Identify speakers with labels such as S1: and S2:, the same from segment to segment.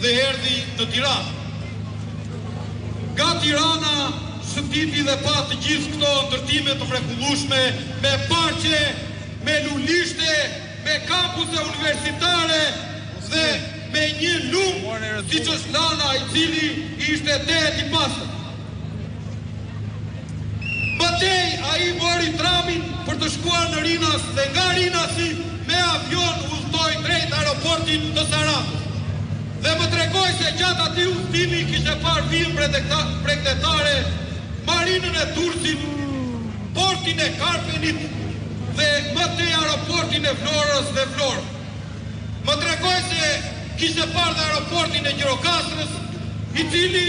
S1: dhe erdhi në Tiranë. Nga Tirana shëtiti dhe pa të gjithë këto ndërtime të mrekullueshme, me parqe, me lulishte, me kampuse universitare dhe me një lumë, siç është Lana, i cili ishte det i pastër. Matej ai mori tramin për të shkuar në Rinas dhe nga Rinasi me avion udhtoi drejt aeroportit të Saratës. Dhe më tregoi se gjatë atij udhtimi kishte parë vijën bregdetare, marinën e Durrësit, portin e Karpenit dhe mëtej aeroportin e Florës dhe Florës. Më tregoi se kishte parë dhe aeroportin e Gjirokastrës, i cili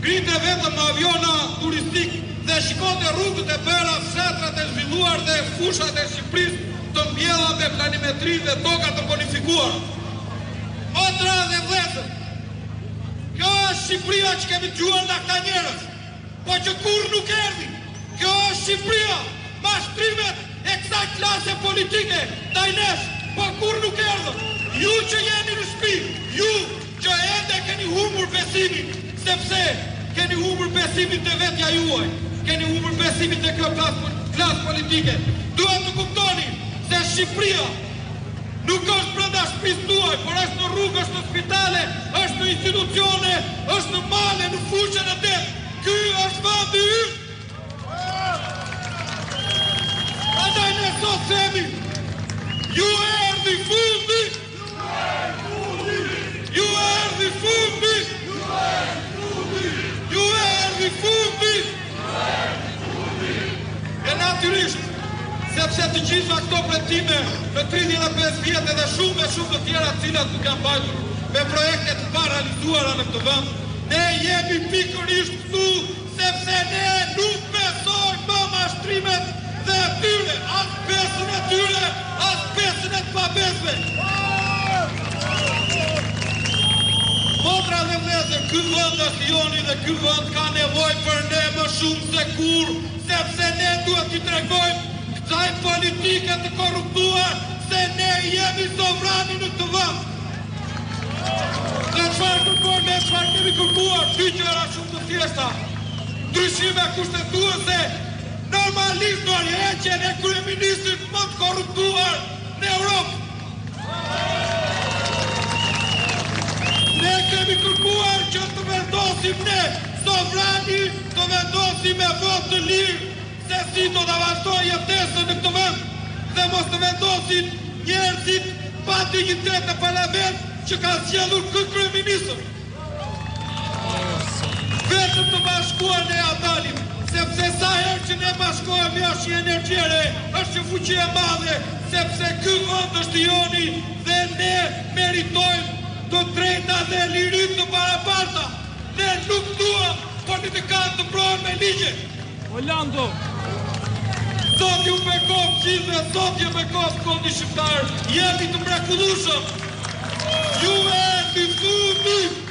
S1: grinte vetëm aviona turistik dhe shikonte rrugët e bëra, fshatrat e zhvilluar dhe fushat e Shqipërisë të mbjella me planimetri dhe toka të bonifikuara. Motra dhe vëllezër, kjo është Shqipëria që kemi dëgjuar nga këta njerëz, po që kur nuk erdhi. Kjo është Shqipëria, mashtrimet e kësaj klase politike ndaj nesh, po kur nuk erdhën. Ju që jeni në shtëpi, ju që ende keni humbur besimin, sepse keni humbur besimin te vetja juaj, keni humbur besimin te kjo klasë politike. Duhet të kuptoni se Shqipëria nuk është brenda shtëpisë tuaj, por është në rrugë, është në spitale, është në institucione, është në male, në fushë, në det. Ky është vendi ynë. Andaj ne sot themi, ju erdhi fundi, ju erdhi fundi, ju erdhi fundi. E natyrisht, sepse të gjitha këto pretime në 35 vjetë edhe shumë të tjera cilat nuk janë bajtur me projekte të paralizuara në këtë vend, ne jemi pikërisht këtu sepse ne nuk besojmë më mashtrimet dhe atyre, as besën e tyre, as besën e të pabesve. Motra dhe vëllezër, ky vend është joni dhe ky vend ka nevojë për ne më shumë se kur, sepse ne duhet t'i tregojmë kësaj politike të korruptuar se ne jemi sovrani në këtë vend. Dhe çfarë kërkojmë ne, çfarë kemi kërkuar, dy gjëra shumë të thjeshta. Ndryshime kushtetuese, normalisht dorëheqjen e kryeministrit më të korruptuar në Europë. Ne kemi kërkuar që të vendosim ne, sovrani, të vendosim me votë të lirë, se si do të vazhdojë jetesën në këtë vend dhe mos të vendosin njerëzit pa dignitet në parlament që ka zgjedhur këtë kryeministër. Vetëm të bashkuar ne ja dalim, sepse sa herë që ne bashkohemi është një energjere, është një fuqi e madhe, sepse ky vend është joni dhe ne meritojmë të drejta dhe lirit të barabarta. Ne nuk duam politikanë të prohen me ligje.
S2: Orlando.
S1: Sot ju bekov gjithë, sot ju bekov kondi shqiptar, jemi të mrekullueshëm. Ju erdhi fundi.